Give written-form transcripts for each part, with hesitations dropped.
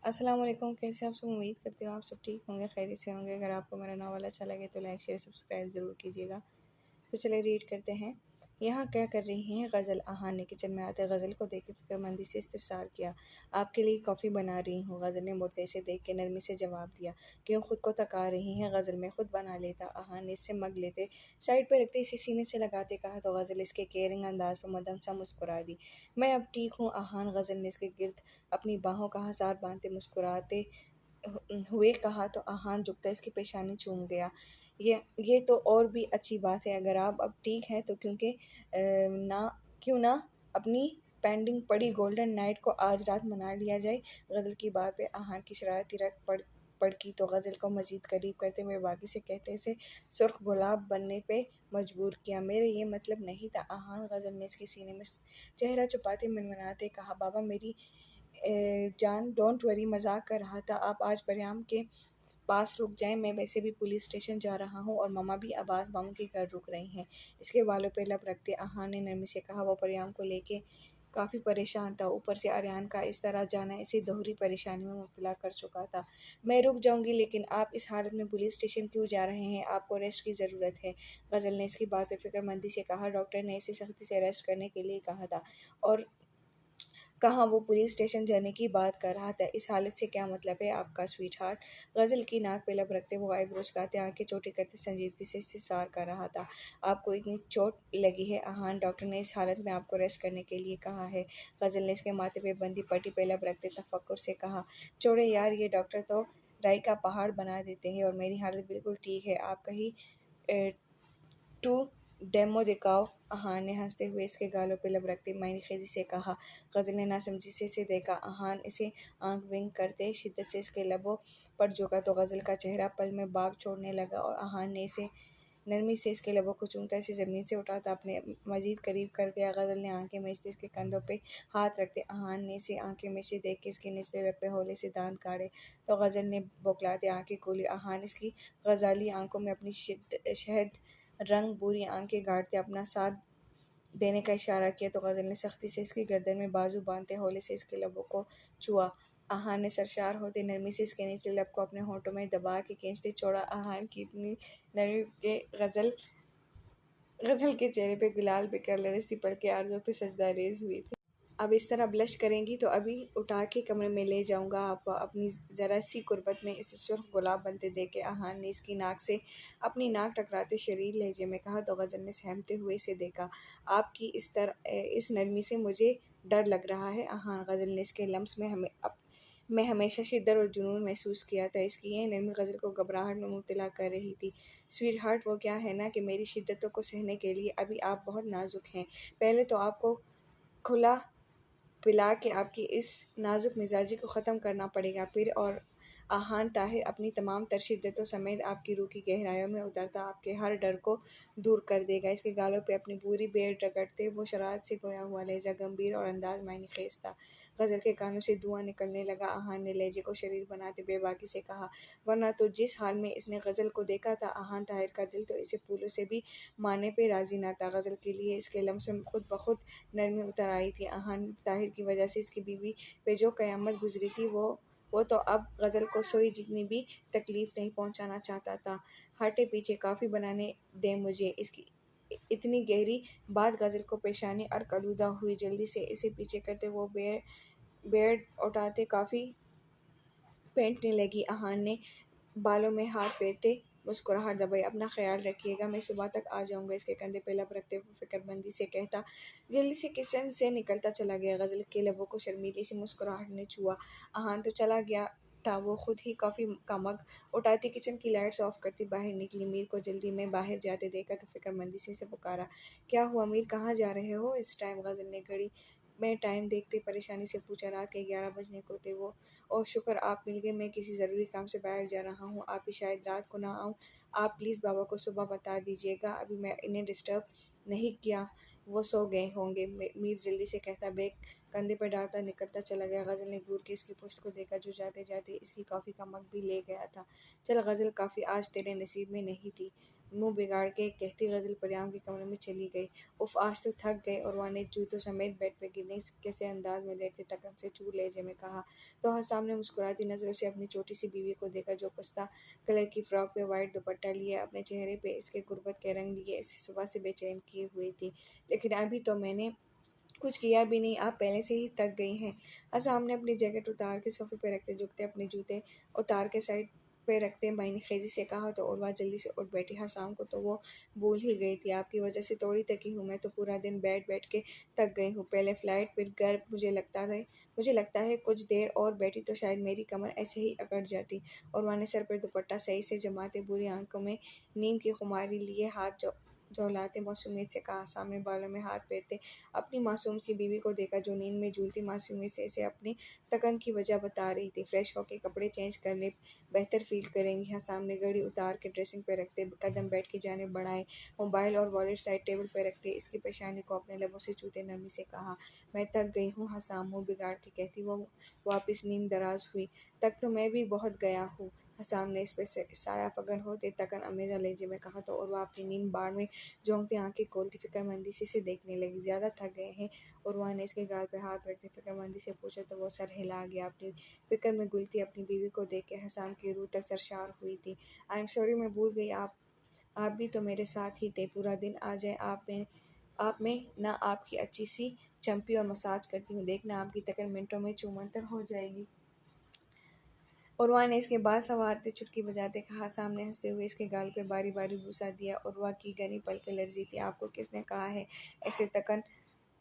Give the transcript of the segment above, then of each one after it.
السلام علیکم، کیسے آپ سب؟ امید کرتی ہوں آپ سب ٹھیک ہوں گے، خیریت سے ہوں گے۔ اگر آپ کو میرا ناول اچھا لگے تو لائک شیئر سبسکرائب ضرور کیجیے گا۔ تو چلے ریڈ کرتے ہیں۔ یہاں کیا کر رہی ہیں غزل؟ آہان نے کچن میں آتے غزل کو دیکھ کے فکر مندی سے استفسار کیا۔ آپ کے لیے کافی بنا رہی ہوں، غزل نے مڑتے اسے دیکھ کے نرمی سے جواب دیا۔ کیوں خود کو تکا رہی ہیں غزل؟ میں خود بنا لیتا، آہان نے اس سے مگ لیتے سائڈ پہ رکھتے اسے سینے سے لگاتے کہا تو غزل اس کے کیئرنگ انداز پر مدھم سا مسکرا دی۔ میں اب ٹھیک ہوں آہان، غزل نے اس کے گرد اپنی باہوں کا حصار باندھتے مسکراتے ہوئے کہا تو آہان جھکتا اس کی پیشانی چوم گیا۔ یہ تو اور بھی اچھی بات ہے، اگر آپ اب ٹھیک ہیں تو کیوں نہ اپنی پینڈنگ پڑی گولڈن نائٹ کو آج رات منا لیا جائے۔ غزل کی بات پہ آہان کی شرارتی رنگ پڑکی تو غزل کو مزید قریب کرتے ہوئے باقی سے کہتے اسے سرخ گلاب بننے پہ مجبور کیا۔ میرے یہ مطلب نہیں تھا آہان، غزل نے اس کے سینے میں چہرہ چھپاتے منمناتے کہا۔ بابا میری جان ڈونٹ وری، مذاق کر رہا تھا۔ آپ آج پریام کے پاس رک جائیں، میں ویسے بھی پولیس اسٹیشن جا رہا ہوں اور ماما بھی عباس ماموں کے گھر رک رہی ہیں۔ اس کے بالوں پہ لب رکھتے آہان نے نرمی سے کہا۔ وہ پریام کو لے کے کافی پریشان تھا، اوپر سے آریان کا اس طرح جانا اسے دوہری پریشانی میں مبتلا کر چکا تھا۔ میں رک جاؤں گی، لیکن آپ اس حالت میں پولیس اسٹیشن کیوں جا رہے ہیں؟ آپ کو ریسٹ کی ضرورت ہے، غزل نے اس کی بات پہ فکر مندی سے کہا۔ ڈاکٹر نے اسے سختی سے ریسٹ کرنے کے لیے کہا تھا، اور کہاں وہ پولیس اسٹیشن جانے کی بات کر رہا تھا۔ اس حالت سے کیا مطلب ہے آپ کا سویٹ ہارٹ؟ غزل کی ناک پہ لب رکھتے وہ آئی برو جھکاتے آنکھیں چھوٹی کرتے سنجیدگی سے استفسار کر رہا تھا۔ آپ کو اتنی چوٹ لگی ہے آہان؟ ڈاکٹر نے اس حالت میں آپ کو ریسٹ کرنے کے لیے کہا ہے، غزل نے اس کے ماتھے پہ بندھی پٹی پہ لب رکھتے تفکر سے کہا۔ چھوڑے یار، یہ ڈاکٹر تو رائی کا پہاڑ بنا دیتے ہیں، اور میری حالت بالکل ٹھیک ہے۔ آپ کہیں ٹو ڈیمو دکھاؤ، آہان نے ہنستے ہوئے اس کے گالوں پہ لب رکھتے معنی خیزی سے کہا۔ غزل نے ناسمجھی سے اسے دیکھا۔ آہان اسے آنکھ ونک کرتے شدت سے اس کے لبوں پر جھکا تو غزل کا چہرہ پل میں باب چھوڑنے لگا، اور آہان نے اسے نرمی سے اس کے لبوں کو چومتا اسے زمین سے اٹھاتا اپنے مزید قریب کر گیا۔ غزل نے آنکھیں میچتے اس کے کندھوں پہ ہاتھ رکھتے آہان نے اسے آنکھیں میچتے دیکھ کے اس کے نچلے لب پہ ہولے سے دانت کاڑے تو غزل نے بوکلاتے آنکھیں کھولی۔ آہان اس کی غزالی آنکھوں میں اپنی شہد رنگ بوری آنکھیں گاڑتے اپنا ساتھ دینے کا اشارہ کیا تو غزل نے سختی سے اس کی گردن میں بازو باندھتے ہولے سے اس کے لبوں کو چھوا۔ آہان نے سرشار ہوتے نرمی سے اس کے نچلے لب کو اپنے ہونٹوں میں دبا کے کھینچتے چھوڑا۔ آہان کی اتنی نرمی کہ غزل کے چہرے پہ گلال بکھر لرزتی پلکیں آرزو پہ سجدہ ریز ہوئی تھی۔ اب اس طرح بلش کریں گی تو ابھی اٹھا کے کمرے میں لے جاؤں گا آپ کو۔ اپنی ذرا سی قربت میں اسے سرخ گلاب بنتے دیکھ کے آہان نے اس کی ناک سے اپنی ناک ٹکراتے شریر لہجے میں کہا تو غزل نے سہمتے ہوئے اسے دیکھا۔ آپ کی اس نرمی سے مجھے ڈر لگ رہا ہے آہان، غزل نے اس کے لمس میں ہمیشہ شدت اور جنون محسوس کیا تھا۔ اس کی یہ نرمی غزل کو گھبراہٹ میں مبتلا کر رہی تھی۔ سویٹ ہارٹ، وہ کیا ہے نا کہ میری شدتوں کو سہنے کے لیے ابھی آپ بہت نازک ہیں۔ پہلے تو آپ کو کھلا پلا کے آپ کی اس نازک مزاجی کو ختم کرنا پڑے گا، پھر اور آہان طاہر اپنی تمام تر شدتوں سمیت آپ کی روح کی گہرائیوں میں اترتا آپ کے ہر ڈر کو دور کر دے گا۔ اس کے گالوں پہ اپنی پوری بیٹ رگڑتے وہ شرارت سے گویا ہوا لہجہ گمبھیر اور انداز معنی خیز تھا۔ غزل کے کانوں سے دھواں نکلنے لگا۔ آہان نے لہجے کو شریر بناتے بے باکی سے کہا۔ ورنہ تو جس حال میں اس نے غزل کو دیکھا تھا آہان طاہر کا دل تو اسے پھولوں سے بھی مارنے پہ راضی نہ تھا۔ غزل کے لیے اس کے لمس میں خود بخود نرمی اتر آئی تھی۔ آہان طاہر کی وجہ سے اس کی بیوی پہ جو قیامت گزری تھی وہ تو اب غزل کو سوئی جتنی بھی تکلیف نہیں پہنچانا چاہتا تھا۔ ہٹے پیچھے کافی بنانے دیں مجھے۔ اس کی اتنی گہری بات غزل کو پیشانی ارق آلودہ ہوئی، جلدی سے اسے پیچھے کرتے وہ بیئرڈ اٹھاتے کافی پینٹنے لگی۔ آہان نے بالوں میں ہاتھ پھیرتے مسکراہٹ دبائی۔ اپنا خیال رکھیے گا، میں صبح تک آ جاؤں گا، اس کے کندھے پہ لب رکھتے وہ فکر مندی سے کہتا جلدی سے کچن سے نکلتا چلا گیا۔ غزل کے لبوں کو شرمیلی سی مسکراہٹ نے چھوا۔ آہان تو چلا گیا تھا، وہ خود ہی کافی کا مگ اٹھاتی کچن کی لائٹس آف کرتی باہر نکلی۔ میر کو جلدی میں باہر جاتے دیکھا تو فکر مندی سے اسے پکارا۔ کیا ہوا میر، کہاں جا رہے ہو اس ٹائم؟ غزل نے گھڑی میں ٹائم دیکھتے پریشانی سے پوچھا۔ رات کے 11 بجنے کو تھے۔ وہ اوہ شکر آپ مل گئے، میں کسی ضروری کام سے باہر جا رہا ہوں، آپ ہی شاید رات کو نہ آؤں، آپ پلیز بابا کو صبح بتا دیجیے گا، ابھی میں انہیں ڈسٹرب نہیں کیا، وہ سو گئے ہوں گے، میر جلدی سے کہتا بیگ کندھے پر ڈالتا نکلتا چلا گیا۔ غزل نے گور کے اس کی پشت کو دیکھا جو جاتے جاتے اس کی کافی کا مگ بھی لے گیا تھا۔ چل غزل، کافی آج تیرے نصیب میں نہیں تھی۔ मुंह बिगाड़ के कहती गजल परियाम के कमरे में चली गई। उफ, आज तो थक गए। और ने जूतों समेत बेड पे गिरने कैसे अंदाज में लेटते तकन से चूर लहजे में कहा। तो हसाम ने मुस्कुराती नजरों से अपनी छोटी सी बीवी को देखा, जो पिस्ता कलर की फ्रॉक पे वाइट दुपट्टा लिए अपने चेहरे पे इसके गुर्बत के रंग लिए इसे सुबह से बेचैन किए हुई थी। लेकिन अभी तो मैंने कुछ किया भी नहीं, आप पहले से ही थक गई हैं। असम ने अपनी जैकेट उतार के सोफे पे रखते झुकते अपने जूते उतार के साइड पे रखते मायने खेजी से कहा। तो उर्वा जल्दी से उठ बैठी। हाँ, शाम को तो वो भूल ही गई थी, आपकी वजह से थोड़ी थकी हूँ। मैं तो पूरा दिन बैठ बैठ के थक गई हूँ, पहले फ्लाइट फिर घर। मुझे लगता है कुछ देर और बैठी तो शायद मेरी कमर ऐसे ही अकड़ जाती। और वह ने सर पर दुपट्टा सही से जमाते बुरी आंखों में नींद की खुमारी लिए हाथ झोलाते मासूमियत से कहा। सामने बालों में हाथ फेरते अपनी मासूम सी बीवी को देखा, जो नींद में झूलती मासूमियत से इसे अपनी थकन की वजह बता रही थी। फ्रेश होके कपड़े चेंज कर ले, बेहतर फील करेंगी। हाँ, सामने घड़ी उतार के ड्रेसिंग पे रखते कदम बेड की जानिब बढ़ाए, मोबाइल और वॉलेट साइड टेबल पे रखते इसकी पेशानी को अपने लबों से छूते नरमी से कहा। मैं थक गई हूँ। हसाम मुंह बिगाड़ के कहती वो वापस नींद दराज हुई। तक तो मैं भी बहुत गया हूँ। हसाम ने इस पे साया फगन होते तकन अमेजा लहजे में कहा। तो और वह अपनी नींद बाढ़ में झोंकती आंखें खोलती फिक्रमंदी से इसे देखने लगी। ज्यादा थक गए हैं? और वह ने इसके गाल पे हाथ रखते फिक्रमंदी से पूछा। तो वो सर हिला गया, अपनी फिक्र में गुलती अपनी बीवी को देख के हसाम की रूह तक सरशार हुई थी। आई एम सॉरी, मैं भूल गई, आप भी तो मेरे साथ ही थे पूरा दिन। आ जाए आप में ना आपकी अच्छी सी चंपी और मसाज करती हूँ, देखना आपकी तकन मिनटों में चूमंतर हो जाएगी। उर्वा ने इसके बाल संवारते चुटकी बजाते कहा। सामने हंसते हुए इसके गाल पे बारी बारी बूसा दिया। उर्वा की घनी पलकें लरजी थी। आपको किसने कहा है ऐसे तकन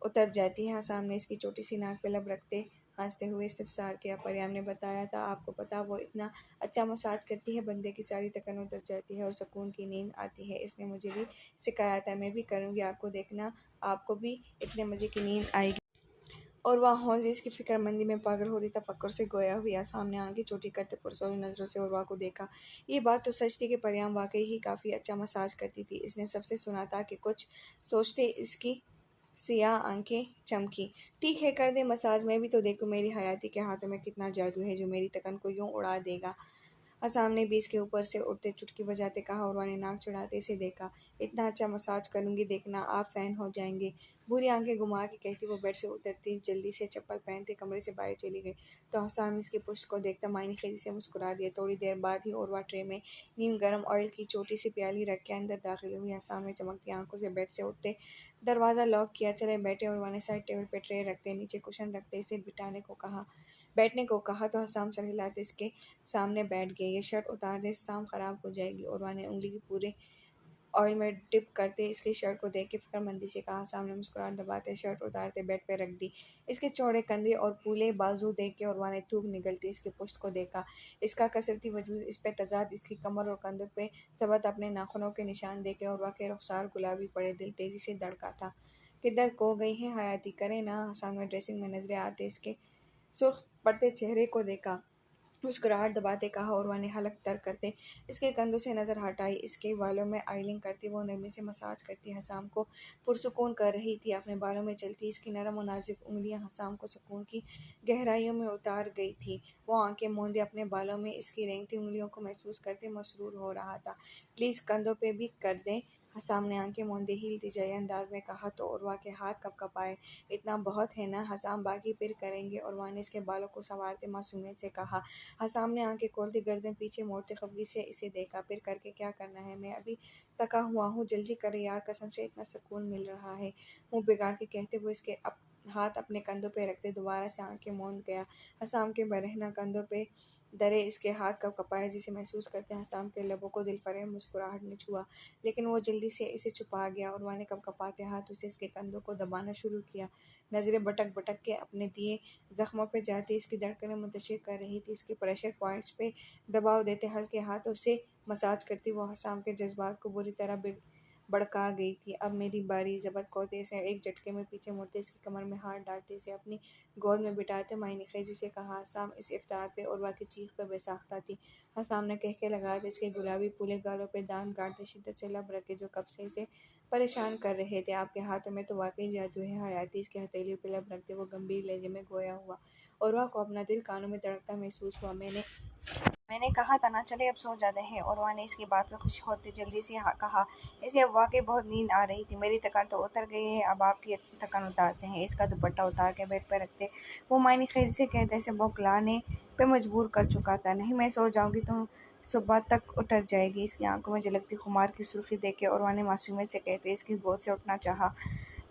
उतर जाती है? सामने इसकी छोटी सी नाक पे लब रखते हंसते हुए इस्तफसार किया। परियाम ने बताया था, आपको पता वो इतना अच्छा मसाज करती है, बंदे की सारी थकन उतर जाती है और सुकून की नींद आती है। इसने मुझे भी सिखाया था, मैं भी करूँगी, आपको देखना आपको भी इतने मज़े की नींद आएगी। और वह हौजी इसकी फिक्रमंदी में पागल होती तफक्कुर से गोया हुआ सामने आंखें छोटी करते पुरसोर नज़रों से उर्वा को देखा। ये बात तो सच थी कि परियाम वाकई ही काफ़ी अच्छा मसाज करती थी। इसने सबसे सुना था कि कुछ सोचते इसकी सियाह आंखें चमकी। ठीक है, कर दे मसाज, मैं भी तो देखूं मेरी हयाती के हाथों में कितना जादू है जो मेरी तकन को यूं उड़ा देगा। हसाम ने भी इसके ऊपर से उड़ते चुटकी बजाते कहा। और ने नाक चढ़ाते इसे देखा। इतना अच्छा मसाज करूंगी, देखना आप फैन हो जाएंगे। बुरी आंखें घुमा के कहती वो बेड से उतरती जल्दी से चप्पल पहनते कमरे से बाहर चली गई। तो हसाम इसकी पुष्ट को देखता मायने खेजी से मुस्कुरा दिया। थोड़ी देर बाद ही और ट्रे में नीम गर्म ऑयल की छोटी सी प्याली रख के अंदर दाखिल हुई। हसाम ने चमकती आंखों से बेड से उठते दरवाज़ा लॉक किया। चले बैठे। और ने साइड टेबल पे ट्रे रखते नीचे कुशन रखते इसे बैठने को कहा। तो हसाम सर हिलाते इसके सामने बैठ गई। ये शर्ट उतार दे, शाम खराब हो जाएगी। और ने उंगली की पूरे ऑयल में डिप करते इसकी शर्ट को देख के फिक्रमंदी से कहा। सामने मुस्कुराहट दबाते शर्ट उतारते बेड पे रख दी। इसके चौड़े कंधे और फूले बाजू देख के और ने थूक निकलती इसकी पुश्त को देखा। इसका कसरती वजूद, इस पे तजाद इसकी कमर और कंधों पे जबत अपने नाखूनों के निशान देखे और के रुखसार गुलाबी पड़े। दिल तेजी से धड़का था। किधर को गई है हयाती, करे ना। सामने ड्रेसिंग में नजरें आते इसके सुर्ख पड़ते चेहरे को देखा। मुस्कुराहट दबाते कहा। और ने हलक तर करते इसके कंधों से नज़र हटाई। इसके बालों में आयलिंग करती वो नरमी से मसाज करती हसाम को पुरसुकून कर रही थी। अपने बालों में चलती इसकी नरम और नाजुक उंगलियां हसाम को सुकून की गहराइयों में उतार गई थी। वो आंखें मूंदे अपने बालों में इसकी रेंगती उंगलियों को महसूस करते मसरूर हो रहा था। प्लीज़ कंधों पे भी कर दें, हसाम ने आंखें मूंदे हिलती जाए अंदाज में कहा। तो उर्वा के हाथ कपकपाए। इतना बहुत है ना हसाम, बाकी फिर करेंगे। और ने इसके बालों को संवारते मासूमियत से कहा। हसाम ने आंखें खोलती गर्दन पीछे मोड़ते खफगी से इसे देखा। फिर करके क्या करना है, मैं अभी थका हुआ हूँ, जल्दी कर यार, कसम से इतना सुकून मिल रहा है। मुंह बिगाड़ के कहते हुए इसके हाथ अपने कंधों पे रखते दोबारा से आंखें मूंद गया। हसाम के बरहना कंधों पे दरे इसके हाथ कपकपाए जिसे महसूस करते हसाम के लबों को दिलफरेब मुस्कुराहट ने छुआ। लेकिन वो जल्दी से इसे छुपा गया। और ने कपकपाते हाथ उसे इसके कंधों को दबाना शुरू किया। नजरें भटक भटक के अपने दिए जख्मों पे जाती इसकी धड़कनें मुंतशिर कर रही थी। इसके प्रेशर पॉइंट्स पे दबाव देते हल्के हाथों से मसाज करती वो हसाम के जज्बात को बुरी तरह भड़का गई थी। अब मेरी बारी, जबत कोते से एक झटके में पीछे मुड़ते इसकी कमर में हाथ डालते इसे अपनी गोद में बिठाते मायने खेजी से कहा। हसाम इस इफ्तार पे उर्वा की चीख पे बेसाख्ता थी। हसाम ने कहके लगाते इसके गुलाबी फूले गालों पे दांत गाड़ते शिद्दत से लब रखे जो कब से इसे परेशान कर रहे थे। आपके हाथों में तो वाक़ई जादू है हयाती, इसकी हथेलियों पे लब रखते वो गंभीर लहजे में गोया हुआ। उर्वा को अपना दिल कानों में धड़कता महसूस हुआ। मैंने कहा था ना, चले अब सो जाते हैं। उर्वा ने इसकी बात पे खुश होते जल्दी से कहा। इसे अब वाकई बहुत नींद आ रही थी। मेरी थकान तो उतर गई है, अब आपकी थकान उतारते हैं। इसका दुपट्टा उतार के बेड पर रखते वो मायने खीज से कहते इसे बौखलाने पे मजबूर कर चुका था। नहीं, मैं सो जाऊंगी तो सुबह तक उतर जाएगी। इसकी आंखों में झलकती खुमार की सुर्खी देख के उर्वा ने मासूमियत से कहते इसकी गोद से उठना चाहा।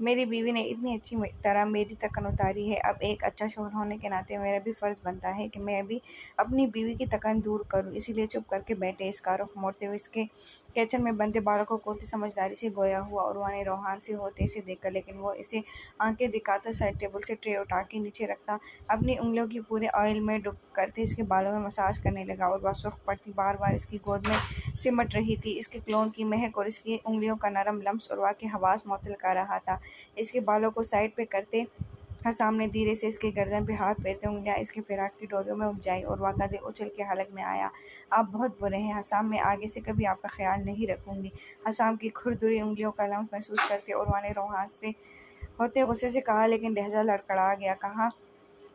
मेरी बीवी ने इतनी अच्छी तरह मेरी थकान उतारी है, अब एक अच्छा शौहर होने के नाते मेरा भी फ़र्ज़ बनता है कि मैं भी अपनी बीवी की थकान दूर करूं। इसीलिए चुप करके बैठे। इसका रुख मोड़ते हुए इसके किचन में बनते बालों को खोलते समझदारी से गोया हुआ। उर्वा ने रोहान से होते इसे देखा, लेकिन वो इसे आंखें दिखाता साइड टेबल से ट्रे उठा के नीचे रखता अपनी उंगलियों की पूरे ऑयल में डुब करते इसके बालों में मसाज करने लगा। उर्वा सुर्ख पड़ती बार बार इसकी गोद में सिमट रही थी। इसके क्लोन की महक और इसकी उंगलियों का नरम लम्स उर्वा के हवास मुअत्तल कर रहा था। इसके बालों को साइड पे करते हसाम ने धीरे से इसके गर्दन पे हाथ फेरते उंगलियां इसके फिराक की डोरियों में उपजाई। उर्वा का दिल उछल के हलक में आया। आप बहुत बुरे हैं हसाम, मैं आगे से कभी आपका ख्याल नहीं रखूंगी। हसाम की खुरदुरी उंगलियों का लम्स महसूस करते उर्वा ने रोहान से होते गुस्से से कहा, लेकिन लहजा लड़खड़ा गया।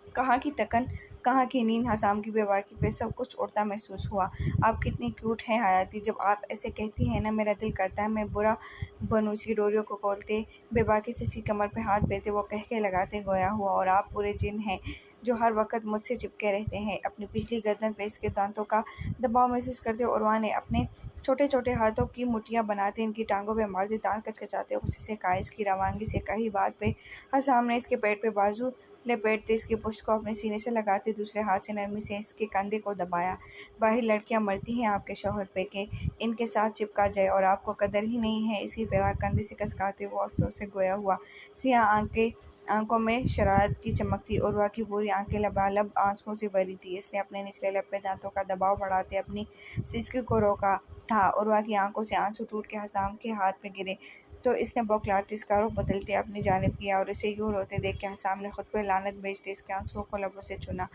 कहाँ की तकन, कहाँ की नींद। हसाम की बेबाकी पे सब कुछ उड़ता महसूस हुआ। आप कितनी क्यूट हैं हयाती, जब आप ऐसे कहती हैं ना मेरा दिल करता है मैं बुरा बनूं। इसकी डोरियों को खोलते बेबाकी से इसकी कमर पे हाथ फेरते वो कहके लगाते गोया हुआ, और आप पूरे जिन हैं जो हर वक्त मुझसे चिपके रहते हैं। अपनी पिछली गर्दन पे इसके दांतों का दबाव महसूस करते उर्वा ने अपने छोटे छोटे हाथों की मुठ्ठियां बनाते इनकी टांगों पे मारते दांत कचकचाते गुस्से से कहा। इसकी रवानगी से कही बात पे हसाम ने इसके पेट पे बाजू लपेटते इसकी पुश्त को अपने सीने से लगाते दूसरे हाथ से नरमी से इसके कंधे को दबाया। बाहर लड़कियां मरती हैं आपके शौहर पे के इनके साथ चिपका जाए, और आपको कदर ही नहीं है। इसकी फिराक कंधे से कसकाते वो अफसोस से गोया हुआ। सियाह आंखों में शरारत की चमक थी। उर्वा की पूरी आंखें लबालब आंसुओं से भरी थी। इसने अपने निचले लब पे दांतों का दबाव बढ़ाते अपनी सिसकी को रोका था। उर्वा की आंखों से आंसू टूट के हसाम के हाथ पे गिरे तो इसने बौखलाते इसका रुख बदलते अपनी जानिब किया, और इसे यूं रोते देख के हसाम ने खुद पे लानत भेजते इसके आंसुओं को लबों से चुना।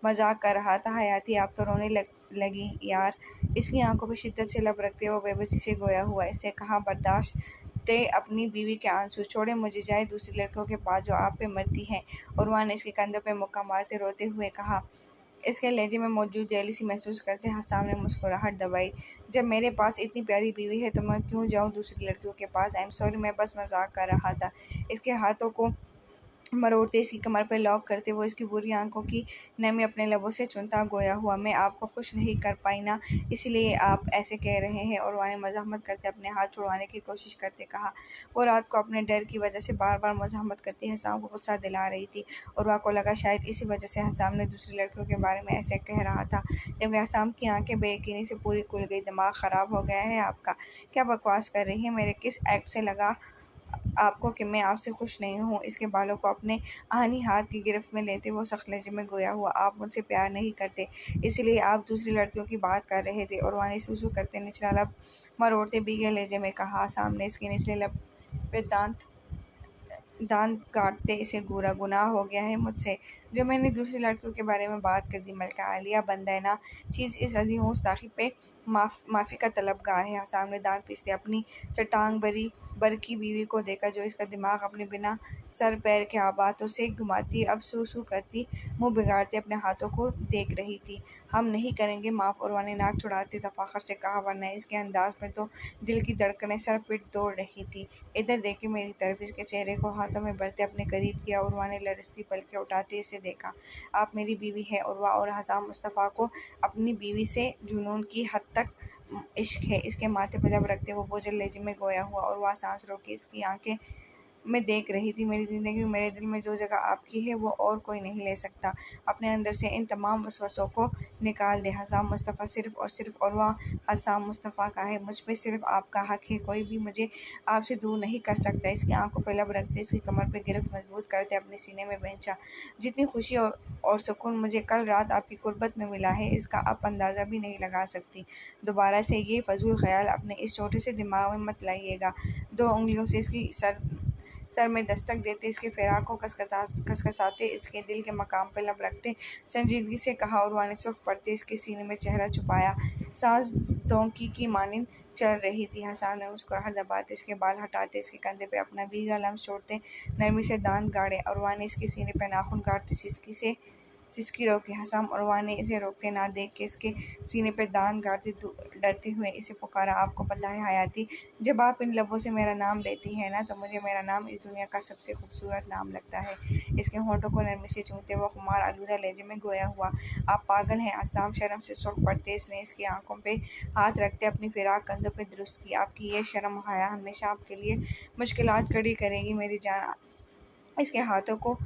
मजाक कर रहा था हयाती, आप तो रोने लगी यार। इसकी आंखों पे शिद्दत से लब रखते वो बेबसी से गोया हुआ। इसे कहा, बर्दाश्त ते अपनी बीवी के आंसू, छोड़े मुझे जाए दूसरी लड़कियों के पास जो आप पे मरती हैं। उर्वा ने इसके कंधों पे मुक्का मारते रोते हुए कहा। इसके लहजे में मौजूद जेलसी महसूस करते हसाम ने मुस्कुराहट दबाई। जब मेरे पास इतनी प्यारी बीवी है तो मैं क्यों जाऊं दूसरी लड़कियों के पास। आई एम सॉरी, मैं बस मजाक कर रहा था। इसके हाथों को मरोड़ते इसकी कमर पर लॉक करते वो इसकी बुरी आंखों की नमी अपने लबों से चुनता गोया हुआ। मैं आपको खुश नहीं कर पाई ना, इसलिए आप ऐसे कह रहे हैं। और वाने मज़ाहमत करते अपने हाथ छुड़वाने की कोशिश करते कहा। वो रात को अपने डर की वजह से बार बार मज़ाहमत करती हसाम को गुस्सा दिला रही थी। उर्वा को लगा शायद इसी वजह से हसाम ने दूसरी लड़कियों के बारे में ऐसे कह रहा था। जबकि हसाम की आंखें बेयकीनी से पूरी खुल गई। दिमाग ख़राब हो गया है आपका, क्या बकवास कर रही है। मेरे किस एक्ट से लगा आपको कि मैं आपसे खुश नहीं हूँ। इसके बालों को अपने आहनी हाथ की गिरफ्त में लेते वो सख्त लहजे में गोया हुआ। आप मुझसे प्यार नहीं करते, इसलिए आप दूसरी लड़कियों की बात कर रहे थे। और वानी सूसू करते निचला लब मरोड़ते भीगे लहजे में कहा। सामने इसके निचले लब पे दांत काटते इसे पूरा गुनाह हो गया है मुझसे, जो मैंने दूसरी लड़कियों के बारे में बात कर दी। मलका आलिया बंदा है ना चीज़, इस अजीम गुस्ताखी पे माफ़ी का तलबगार है। सामने दांत पीसते अपनी चट्टान बर की बीवी को देखा, जो इसका दिमाग अपने बिना सर पैर के बातों से घुमाती अब सू सू करती मुंह बिगाड़ते अपने हाथों को देख रही थी। हम नहीं करेंगे माफ़, उर्वा ने नाक छुड़ाते तफाखर से कहा, वरना इसके अंदाज में तो दिल की धड़कनें सर पिट दौड़ रही थी। इधर देखे मेरी तरफ। इसके चेहरे को हाथों में भरते अपने करीब किया। उर्वा ने लरसती पलकें उठाते इसे देखा। आप मेरी बीवी है उर्वा, और हसाम मुस्तफ़ा को अपनी बीवी से जुनून की हद तक इश्क है। इसके माथे पर लब रखते वो बोझल लहजे में गोया हुआ। और वह सांस रोके इसकी आंखें मैं देख रही थी। मेरी ज़िंदगी में मेरे दिल में जो जगह आपकी है वो और कोई नहीं ले सकता। अपने अंदर से इन तमाम वसवसों को निकाल दे। हसाम मुस्तफ़ा सिर्फ़ और सिर्फ़ उर्वा हसाम मुस्तफ़ा का है। मुझ पे सिर्फ़ आपका हक है। कोई भी मुझे आपसे दूर नहीं कर सकता। इसकी आंखों पे लब रखते इसकी कमर पे गिरफ्त मजबूत करते अपने सीने में बेंचा। जितनी खुशी और सुकून मुझे कल रात आपकी कुर्बत में मिला है, इसका आप अंदाज़ा भी नहीं लगा सकती। दोबारा से ये फजूल ख्याल अपने इस छोटे से दिमाग में मत लाइएगा। दो उंगलियों से इसकी सर में दस्तक देते इसके फिराक को कसकसाते इसके दिल के मकाम पर लब रखते संजीदगी से कहा। और वाने सुख पड़ते इसके सीने में चेहरा छुपाया। सांस डोंकी की मानिंद चल रही थी। हसाम ने मुस्कुराहट दबाते, इसके बाल हटाते, इसके कंधे पे अपना भीगा लम्स छोड़ते, नरमी से दांत गाड़े। उर्वा ने इसके सीने पे नाखून गाड़ते सिसकी रोकी। हसाम उर्वा ने इसे रोकते ना देख के इसके सीने पे दांत गाड़ते डरते हुए इसे पुकारा, आपको पता है हयाती, जब आप इन लबों से मेरा नाम लेती हैं ना तो मुझे मेरा नाम इस दुनिया का सबसे खूबसूरत नाम लगता है। इसके होंठों को नरमी से चूमते वो खुमार आलूदा लहजे में गोया हुआ, आप पागल हैं। हसाम शर्म से सुर्ख पड़ते इसने इसकी आंखों पे हाथ रखते अपनी फिराक कंधों पे दुरुस्त की, आपकी ये शर्म हया हमेशा आपके लिए मुश्किलात खड़ी करेगी मेरी जान। इसके हाथों को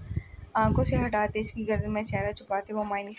आंखों से हटाते, इसकी गर्दन में चेहरा छुपाते वो मायने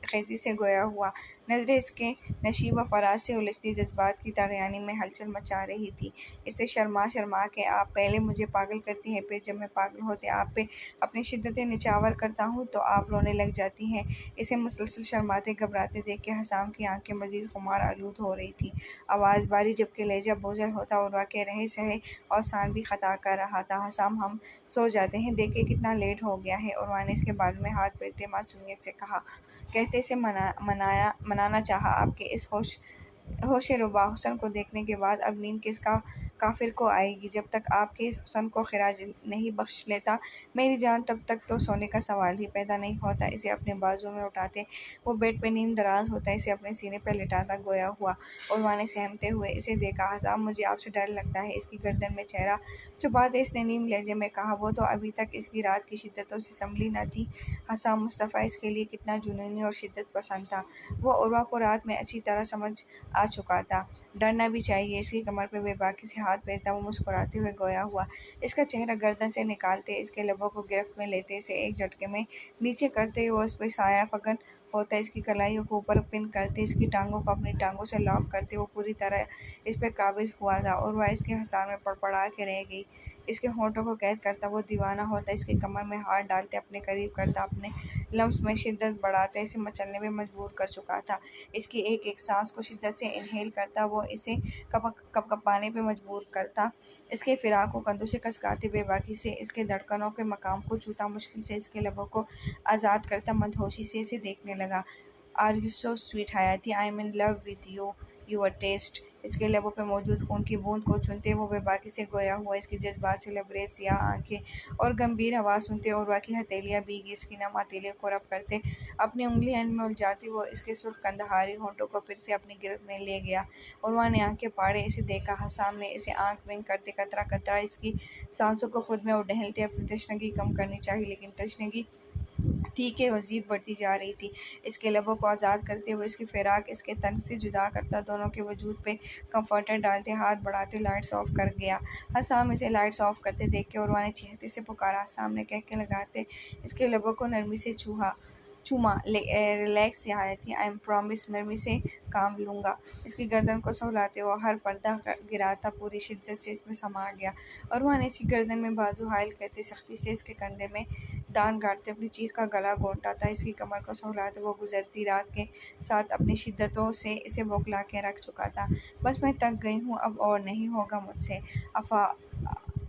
खेजी से गोया हुआ, नजरें इसके नशीब व फराज से उलझती जज्बात की तागयानी में हलचल मचा रही थी। इससे शर्मा शर्मा के, आप पहले मुझे पागल करती हैं, फिर जब मैं पागल होते आप पे अपनी शिद्दतें निछावर करता हूँ तो आप रोने लग जाती हैं। इसे मुसलसल शर्माते घबराते देख के हसाम की आंखें मजीद खुमार आलूद हो रही थी। आवाज़ बारी जबकि लहजा बोझल होता, उर्वा के रहे सहे और सान भी खता कर रहा था। हसाम हम सो जाते हैं, देखे कितना लेट हो गया है। उर्वा ने इसके बाल में हाथ फेरते मासूमियत से कहा, कहते से मनाना चाहा, आपके इस होश-ए-रुबा हुस्न को देखने के बाद अब नींद किसका काफिर को आएगी। जब तक आपके इस हुस्न को खिराज नहीं बख्श लेता मेरी जान, तब तक तो सोने का सवाल ही पैदा नहीं होता। इसे अपने बाजू में उठाते वो बेड पे नीम दराज होता, इसे अपने सीने पर लिटाता गोया हुआ। उर्वा ने सहमते हुए इसे देखा, हसाम मुझे आपसे डर लगता है। इसकी गर्दन में चेहरा छुपाते इसने नीम लहजे में कहा, वो तो अभी तक इसकी रात की शिद्दतों से संभली न थी। हसाम मुस्तफ़ा इसके लिए कितना जुनूनी और शिद्दत पसंद था वो उर्वा को रात में अच्छी तरह समझ आ चुका था। डरना भी चाहिए। इसकी कमर पे बेबाकी से हाथ फेरता वो मुस्कुराते हुए गोया हुआ, इसका चेहरा गर्दन से निकालते, इसके लबों को गिरफ्त में लेते, इसे एक झटके में नीचे करते वो उस पर साया फगन होता, इसकी कलाइयों को ऊपर पिन करते, इसकी टांगों को अपनी टांगों से लॉक करते वो पूरी तरह इस पर काबिज हुआ था। और वह इसके हसार में पड़पड़ा के रह गई। इसके होंठों को कैद करता वो दीवाना होता, इसकी कमर में हाथ डालते अपने करीब करता, अपने लम्स में शिद्दत बढ़ाता, इसे मचलने में मजबूर कर चुका था। इसकी एक एक सांस को शिद्दत से इनहेल करता वो इसे कपकपाने पे मजबूर करता, इसके फिराक को कंधों से कसकाते बेबाकी से इसके धड़कनों के मकाम को छूता, मुश्किल से इसके लबों को आज़ाद करता, मदहोशी से इसे देखने लगा। Are you so sweet Hayati, I am in love with you, your taste. इसके लबों पे मौजूद खून की बूंद को चुनते वो बेबाकी से गोया हुआ, इसकी जज्बात से लबरेज सियाह आंखें और गंभीर आवाज़ सुनते उर्वा की हथेलियां भीगी इसकी नम हथेलियों को रब करते, अपनी उंगलियां इनमें उलझाती वो इसके सुर्ख कंदहारी होंठों को फिर से अपनी गिरफ्त में ले गया। उर्वा ने आंखें फाड़े इसे देखा, हसाम ने इसे आंख विंग करते कतरा कतरा इसकी सांसों को खुद में उड़ेलते अपनी तशनगी कम करनी चाहिए, लेकिन तशनगी थी कि मज़ीद बढ़ती जा रही थी। इसके लबों को आज़ाद करते हुए इसकी फिराक इसके तन से जुदा करता, दोनों के वजूद पे कंफर्टर डालते, हाथ बढ़ाते लाइट्स ऑफ कर गया। हसाम इसे लाइट्स ऑफ करते देख के उर्वा ने चीखते से पुकारा, हसाम ने कह के लगाते इसके लबों को नरमी से चूमा, रिलैक्स हयाती, आई एम प्रॉमिस, नरमी से काम लूँगा। इसकी गर्दन को सहलाते हुआ हर पर्दा गिराता पूरी शिद्दत से इसमें समा गया। उर्वा ने इसकी गर्दन में बाजू हायल करते सख्ती से इसके कंधे में दांत गाड़ते अपनी चीख का गला घोंटा था, इसकी कमर को सहलाते वो गुजरती रात के साथ अपनी शिद्दतों से इसे बौखला के रख चुका था। बस मैं थक गई हूँ, अब और नहीं होगा मुझसे।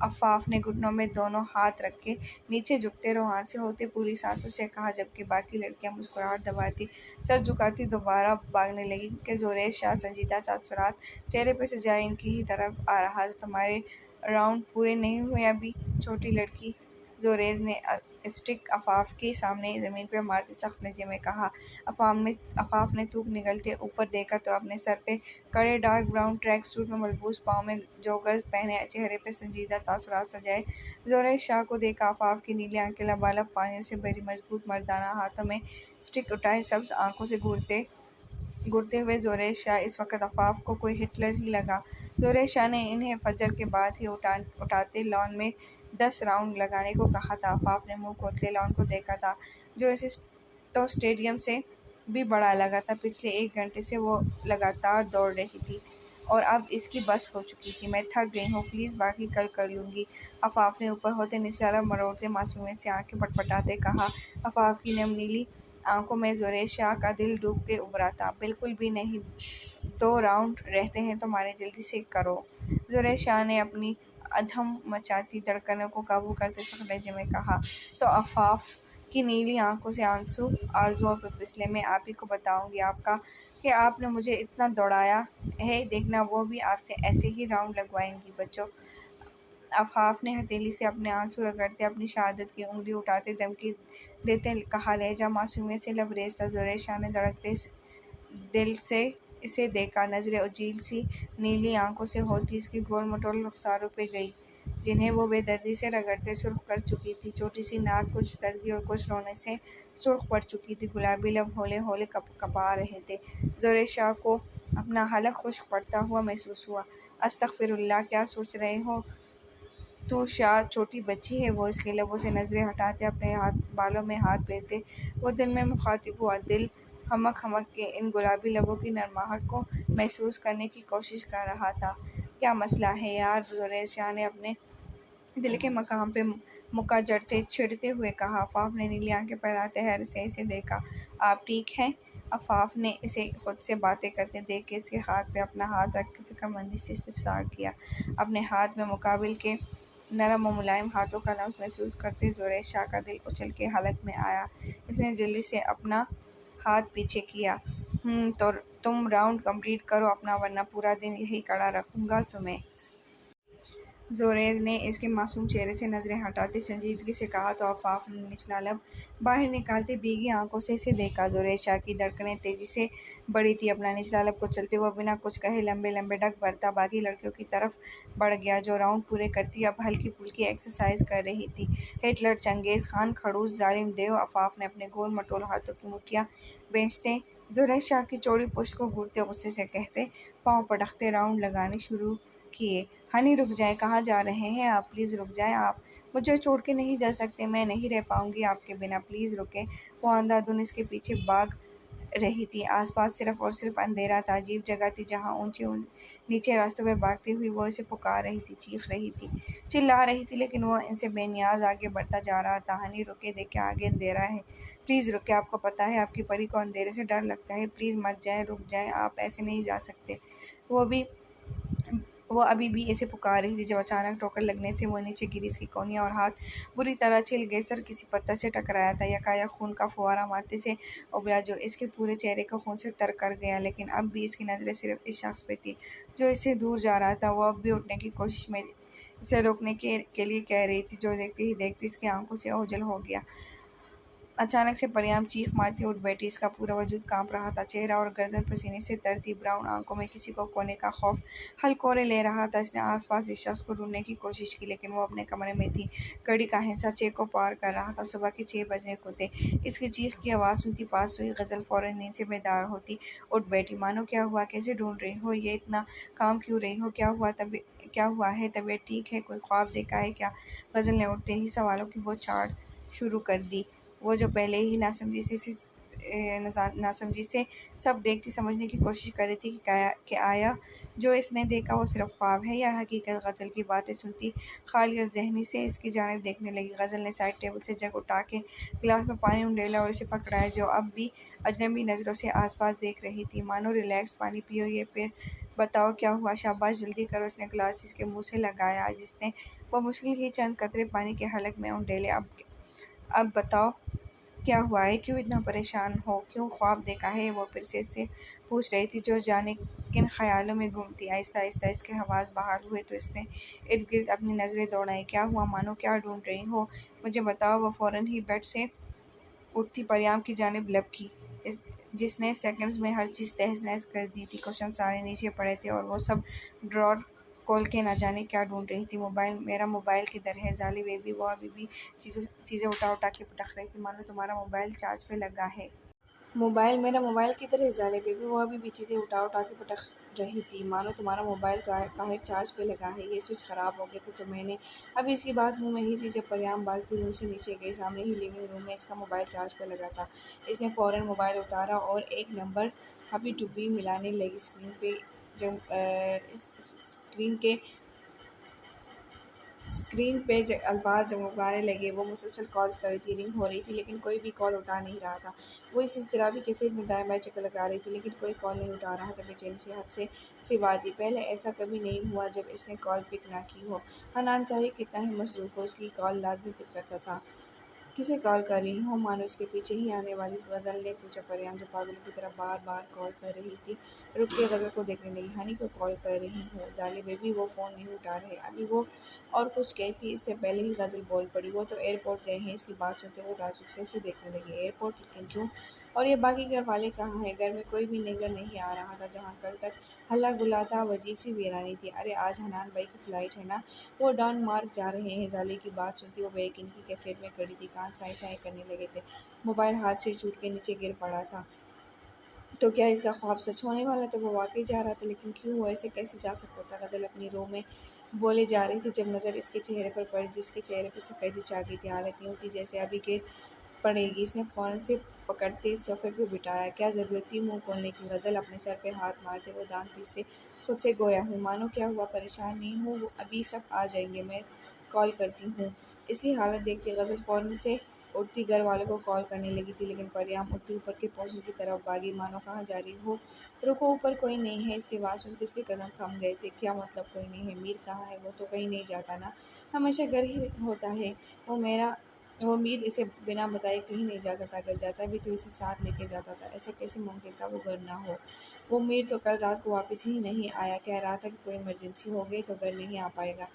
अफाफ ने घुटनों में दोनों हाथ रख के नीचे झुकते रोहान से होते पूरी सांसों से कहा, जबकि बाकी लड़कियां मुस्कुराहट दबाती सर झुकाती दोबारा भागने लगी, क्योंकि ज़ोरेश शाह संजीदा तासुरात चेहरे पे सजाए इनकी ही तरफ आ रहा था। तुम्हारे राउंड पूरे नहीं हुए अभी, छोटी लड़की, ज़ोरेश ने स्टिक अफाफ के सामने ज़मीन पर मारते सख्त लहजे में कहा। अफाफ ने थूक निगलते ऊपर देखा तो अपने सर पे कड़े डार्क ब्राउन ट्रैक सूट में मलबूस पाँव में जोगर्स पहने, चेहरे पे संजीदा तासुरात सजाए ज़ोरेश शाह को देखा। अफाफ की नीली आंखें लबालब पानियों से भरी, मजबूत मर्दाना हाथों में स्टिक उठाए सब्ज आंखों से घूरते हुए ज़ोरेश शाह इस वक्त अफाफ को कोई हिटलर ही लगा। ज़ोरेश शाह ने इन्हें फजर के बाद ही उठाते लॉन में 10 राउंड लगाने को कहा था। अफाफ ने मुंह खोलते लॉन को देखा था, जो इसे तो स्टेडियम से भी बड़ा लगा था। पिछले 1 घंटे से वो लगातार दौड़ रही थी और अब इसकी बस हो चुकी थी। मैं थक गई हूँ, प्लीज़ बाकी कल कर लूँगी, अफाफ ने ऊपर होते निचला मरोड़ते मासूमियत से आंखें पटपटाते कहा। अफाफ की नम नीली आंखों में ज़ोरेश शाह का दिल डूब के उभरा था। बिल्कुल भी नहीं, 2 राउंड रहते हैं तुम्हारे, जल्दी से करो, ज़ोरेश शाह ने अपनी अधम मचाती धड़कनों को काबू करते सख्त लहजे में कहा। तो अफाफ की नीली आंखों से आंसू आरज़ुओं पे फिसले। मैं आप ही को बताऊंगी आपका कि आपने मुझे इतना दौड़ाया है, देखना वो भी आपसे ऐसे ही राउंड लगवाएंगी। बच्चों, आफाफ ने हथेली से अपने आंसू रगड़ते अपनी शहादत की उंगली उठाते धमकी देते कहा। लहजा मासूमियत से लबरेज था। ज़ोरे शाह ने धड़कते दिल से इसे देखा। नजरें उजील सी नीली आंखों से होती इसकी गोल मटोल रुखसारों पे गई, जिन्हें वो बेदर्दी से रगड़ते सुर्ख कर चुकी थी। छोटी सी नाक कुछ सर्दी और कुछ रोने से सुर्ख पड़ चुकी थी। गुलाबी लब होले होले कपा रहे थे। ज़ोरे शाह को अपना हलक खुश्क पड़ता हुआ महसूस हुआ। अस्तगफिरुल्लाह, क्या सोच रहे हो तो शाह छोटी बच्ची है वो। इसके लबों से नजरें हटाते अपने हाथ बालों में हाथ फेरते वो दिल में मुखातिब हुआ। दिल हमक हमक के इन गुलाबी लबों की नरमाहट को महसूस करने की कोशिश कर रहा था। क्या मसला है यार, ज़ोरे शाह ने अपने दिल के मकाम पे मुक्का जड़ते छिड़ते हुए कहा। आफाफ ने नीली आंखें फैलाते हैरत से इसे देखा। आप ठीक हैं? आफाफ ने इसे खुद से बातें करते देख के इसके हाथ पे अपना हाथ रख के फिक्रमंदी से इस्तफसार किया। अपने हाथ में मुकाबिल के नरम और मुलायम हाथों का लम्स महसूस करते ज़ोरे शाह का दिल उछल के हलक में आया। इसने जल्दी से अपना हाथ पीछे किया। तो तुम राउंड कंप्लीट करो अपना, वरना पूरा दिन यही खड़ा रखूंगा तुम्हें। ज़ोरेज़ ने इसके मासूम चेहरे से नजरें हटाते संजीदगी से कहा तो आफाफ ने निचला लब बाहर निकालते भीगी आंखों से इसे देखा। ज़ोरेज़ शाह की धड़कनें तेजी से बढ़ी थी। अपना निचला लब को चलते हुए बिना कुछ कहे लंबे लंबे डग भरता बाकी लड़कियों की तरफ बढ़ गया जो राउंड पूरे करती अब हल्की फुल्की एक्सरसाइज कर रही थी। हिटलर, चंगेज़ खान, खड़ूस, जालिम देव। आफाफ ने अपने गोल मटोल हाथों की मुठ्ठियां बेंचते ज़ोरेज़ शाह की चौड़ी पुश्त को घूरते गुस्से से कहते पाँव पटकते राउंड लगाने शुरू किए। हनी, रुक जाएं, कहाँ जा रहे हैं आप? प्लीज़ रुक जाएं, आप मुझे छोड़ के नहीं जा सकते। मैं नहीं रह पाऊंगी आपके बिना, प्लीज़ रुकें। वो अंधाधुन इसके पीछे भाग रही थी। आसपास सिर्फ और सिर्फ अंधेरा था। अजीब जगह थी जहाँ ऊंचे नीचे रास्तों में भागती हुई वो इसे पुकार रही थी, चीख रही थी, चिल्ला रही थी, लेकिन वो इनसे बेनियाज आगे बढ़ता जा रहा था। हनी, रुके, देखे आगे अंधेरा है, प्लीज़ रुके। आपको पता है आपकी परी को अंधेरे से डर लगता है, प्लीज़ मत जाए, रुक जाए, आप ऐसे नहीं जा सकते। वो अभी भी इसे पुकार रही थी जब अचानक ठोकर लगने से वो नीचे गिरी। इसकी कोहनियाँ और हाथ बुरी तरह छिल गए। सर किसी पत्थर से टकराया था। यकायक खून का फुवारा माथे से उबला जो इसके पूरे चेहरे को खून से तर कर गया। लेकिन अब भी इसकी नज़रें सिर्फ इस शख्स पे थी जो इससे दूर जा रहा था। वो अब भी उठने की कोशिश में इसे रोकने के लिए कह रही थी, जो देखते ही देखते इसकी आंखों से ओझल हो गया। अचानक से परियाम चीख मारती उठ बैठी। इसका पूरा वजूद कांप रहा था। चेहरा और गर्दन पसीने से तरती, ब्राउन आंखों में किसी को खोने का खौफ हलकोरे ले रहा था। इसने आसपास इस शख्स को ढूंढने की कोशिश की, लेकिन वो अपने कमरे में थी। घड़ी का हिंसा 6 को पार कर रहा था। सुबह के 6 बजने को थे। इसकी चीख की आवाज़ सुनती पास हुई गज़ल फौरन नींद से बेदार होती उठ बैठी। मानो, क्या हुआ? कैसे ढूंढ रही हो? ये इतना काम क्यों रही हो? क्या हुआ है? तबीयत ठीक है? कोई ख्वाब देखा है क्या? गज़ल ने उठते ही सवालों की बौछार शुरू कर दी। वो जो पहले ही नासमझी से सब देखती समझने की कोशिश कर रही थी कि आया जो इसने देखा वो सिर्फ ख्वाब है या हकीकत। गज़ल की बातें सुनती खालियत ज़हनी से इसकी जानिब देखने लगी। गज़ल ने साइड टेबल से जग उठा के गिलास में पानी उंडेला और इसे पकड़ाया, जो अब भी अजनबी नज़रों से आसपास देख रही थी। मानो, रिलैक्स, पानी पियो, ये फिर बताओ क्या हुआ? शाबाश, जल्दी करो। उसने गिलास इसके मुंह से लगाया जिसने वो मुश्किल ही चंद कतरे पानी के हलक में उंडेले। अब बताओ क्या हुआ है? क्यों इतना परेशान हो? क्यों ख्वाब देखा है? वो फिर से इससे पूछ रही थी, जो जाने किन ख्यालों में घूमती। आहिस्ता आहिस्ता इसके हवास बहाल हुए तो इसने इर्द गिर्द अपनी नज़रें दौड़ाई। क्या हुआ? मानो, क्या ढूंढ रही हो? मुझे बताओ। वो फौरन ही बेड से उठती परियाम की जानिब लपकी, जिसने सेकंड्स में हर चीज़ तहस नहस कर दी थी। क्वेश्चन सारे नीचे पड़े थे और वो सब ड्रॉर खोल के ना जाने क्या ढूंढ रही थी। मोबाइल, मेरा मोबाइल किधर है? जाली बेबी, वो अभी भी चीज़ें उठा उठा के पटक रही थी। मानो तुम्हारा मोबाइल चार्ज पे लगा है। मोबाइल, मेरा मोबाइल किधर है? जाले बेबी, वो अभी भी चीज़ें उठा उठा के पटक रही थी। मानो तुम्हारा मोबाइल बाहर चार्ज पे लगा है। ये स्विच ख़राब हो गया था तो मैंने अभी इसकी बात मुंह में ही थी जब परियाम भागती रूम से नीचे गई। सामने ही लिविंग रूम में इसका मोबाइल चार्ज पे लगा था। इसने फ़ौरन मोबाइल उतारा और एक नंबर हबी टुबी मिलाने लगी। जब इस स्क्रीन पे अल्फाज जमगाने लगे। वो मुसलसल कॉल्स कर रही थी, रिंग हो रही थी, लेकिन कोई भी कॉल उठा नहीं रहा था। वो इस इज़्तिराबी कैफियत में दाएं बाएं चक्कर लगा रही थी, लेकिन कोई कॉल नहीं उठा रहा था। बेचैनी से हद से सिवा थी। पहले ऐसा कभी नहीं हुआ जब इसने कॉल पिक ना की हो। हनान चाहे कितना ही मसरूफ़ हो, उसकी कॉल लाज़मी पिक करता था। किसे कॉल कर रही हूँ? मानो इसके पीछे ही आने वाली गज़ल ने पूछा। परियां जो पागलों की तरह बार बार कॉल कर रही थी रुक के गज़ल को देखने लगी। हनी को कॉल कर रही हूँ जाली बेबी, वो फ़ोन नहीं उठा रहे। अभी वो और कुछ कहती इससे पहले ही गज़ल बोल पड़ी। वो तो एयरपोर्ट गए हैं। इसकी बात सुनते वो ताज्जुब से देखने लगी। एयरपोर्ट? लेकिन क्यों? और ये बाकी घर वाले कहाँ हैं? घर में कोई भी नज़र नहीं आ रहा था। जहाँ कल तक हल्ला गुल्ला था अब अजीब सी वीरानी थी। अरे आज हनान भाई की फ़्लाइट है ना, वो डॉन मार्क जा रहे हैं। जाले की बात सुनती वो बेयकीनी की कैफियत में खड़ी थी। कान साए साए करने लगे थे। मोबाइल हाथ से छूट के नीचे गिर पड़ा था। तो क्या इसका ख्वाब सच होने वाला था? वो वाकई जा रहा था, लेकिन क्यों? वो ऐसे कैसे जा सकता था? गज़ल अपनी रो में बोले जा रही थी जब नज़र इसके चेहरे पर पड़ी, जिसके चेहरे पर सफ़ेदी छा गई थी। हालत यूँ थी जैसे अभी गिर पड़ेगी। इसने फ़ौरन से पकड़ते सोफ़े पे बिठाया। क्या ज़रूरत थी मुँह खोलने की? गज़ल अपने सर पे हाथ मारते वो दाँत पीसते खुद से गोया हूँ मानो क्या हुआ? परेशान नहीं हूँ, वो अभी सब आ जाएंगे, मैं कॉल करती हूँ। इसकी हालत देखते गज़ल फ़ौरन से उठती घर वालों को कॉल करने लगी थी, लेकिन परियां उठती ऊपर के पोर्शन की तरफ भागी। मानो कहाँ जा रही हो? रुको, ऊपर कोई नहीं है। इसकी आवाज़ सुनते इसके कदम थम गए थे। क्या मतलब कोई नहीं है? मीर कहाँ है? वो तो कहीं नहीं जाता ना, हमेशा घर ही होता है। वो मीर इसे बिना बताए कहीं नहीं जाता था। अगर जाता भी तो इसे साथ लेके जाता था। ऐसा कैसे मुमकिन था वो घर ना हो? वो मीर तो कल रात को वापस ही नहीं आया। कह रहा था कि कोई इमरजेंसी हो गई तो घर नहीं आ पाएगा।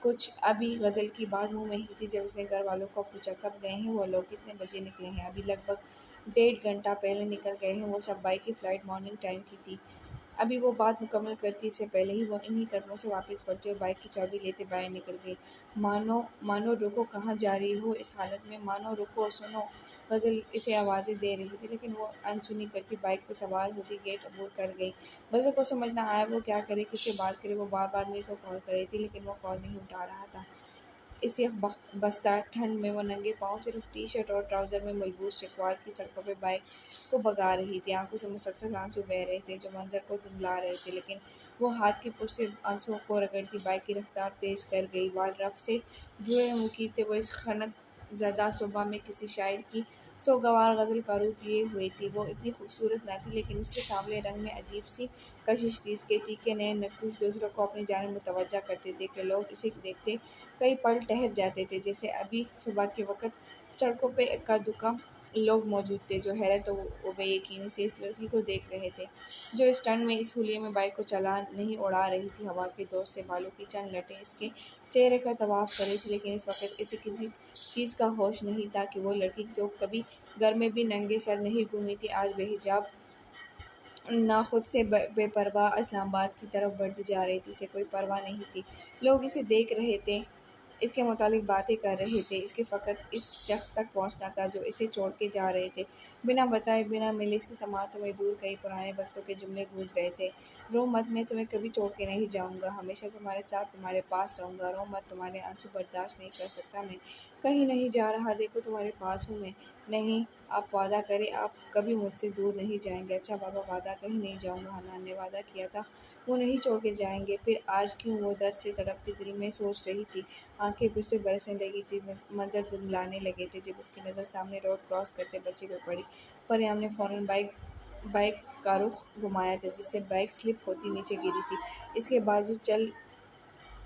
कुछ अभी गज़ल की बात मुँह में ही थी जब उसने घर वालों को पूछा, कब गए हैं वो लोग? कितने बजे निकले हैं? अभी लगभग 1.5 घंटा पहले निकल गए हैं वो सब। बाइक की फ़्लाइट मॉर्निंग टाइम की थी। अभी वो बात मुकम्मल करती इससे पहले ही वो इन्हीं कदमों से वापस पलटी और बाइक की चाबी लेते बाहर निकल गई। मानो मानो रुको, कहाँ जा रही हो इस हालत में? मानो रुको, सुनो। गज़ल इसे आवाज़ें दे रही थी, लेकिन वो अनसुनी करती बाइक पे सवार होती गेट अबूर कर गई। गज़ल को समझ ना आया वो क्या करे, किससे बात करे। वो बार बार मीर को कॉल कर रही थी, लेकिन वो कॉल नहीं उठा रहा था। इस बस्ता ठंड में वो नंगे पाँव सिर्फ टी-शर्ट और ट्राउज़र में मलबूस चकवाल की सड़कों पे बाइक को भगा रही थी। आंखों से मुसलसल आंसू बह रहे थे जो मंजर को धुंधला रहे थे, लेकिन वो हाथ की पुश से आंसुओं को रगड़ती बाइक की रफ्तार तेज़ कर गई। बाल रफ से जुड़े मुकीब थे वो इस खनक ज़दा सुबह में किसी शायर की सोगवार गज़ल का रूप लिए हुए थी। वो इतनी खूबसूरत न थी, लेकिन इसके सांवले रंग में अजीब सी कशिश थी। इसके तीखे नए नक्कुश दूसरों को अपनी जानिब मुतवज्जा करते थे कि लोग इसे देखते कई पल ठहर जाते थे। जैसे अभी सुबह के वक़्त सड़कों पे इक्का-दुक्का लोग मौजूद थे जो हैरत व बेयकीनी से इस लड़की को देख रहे थे, जो इस ठंड में इस हुलिये में बाइक को चला नहीं उड़ा रही थी। हवा के दौर से बालों की चंद लटें इसके चेहरे का तवाफ़ कर रही थी, लेकिन इस वक़्त इसे किसी चीज़ का होश नहीं था कि वो लड़की जो कभी घर में भी नंगे सर नहीं घूमी थी, आज बेहिजाब ना खुद से बेपरवाह इस्लामाबाद की तरफ बढ़ती जा रही थी। इसे कोई परवाह नहीं थी। लोग इसे देख रहे थे, इसके मुतालिक बातें कर रहे थे। इसके फ़कत इस शख्स तक पहुँचना था जो इसे छोड़ के जा रहे थे। बिना बताए, बिना मिले इसकी समातों में दूर कई पुराने वक़्तों के जुमले गूंज रहे थे। रो मत, मैं तुम्हें कभी छोड़ के नहीं जाऊँगा। हमेशा तुम्हारे साथ, तुम्हारे पास रहूँगा। रो मत, तुम्हारे आँसू बर्दाश्त नहीं कर सकता मैं। कहीं नहीं जा रहा, देखो तुम्हारे पास हूँ मैं। नहीं, आप वादा करें, आप कभी मुझसे दूर नहीं जाएँगे। अच्छा बाबा, वादा, कहीं नहीं जाऊँगा। हनान ने वादा किया था वो नहीं छोड़ के जाएँगे। फिर आज क्यों? वो दर्द से तड़पती दिल में सोच रही थी। आंखें फिर से बरसने लगी थी। मंजर धुंधलाने लगे थे जब उसकी नज़र सामने रोड क्रॉस करते बच्चे पे पड़ी। परियां ने फ़ौरन बाइक बाइक का रुख घुमाया था, जिससे बाइक स्लिप होती नीचे गिरी थी। इसके बाजू चल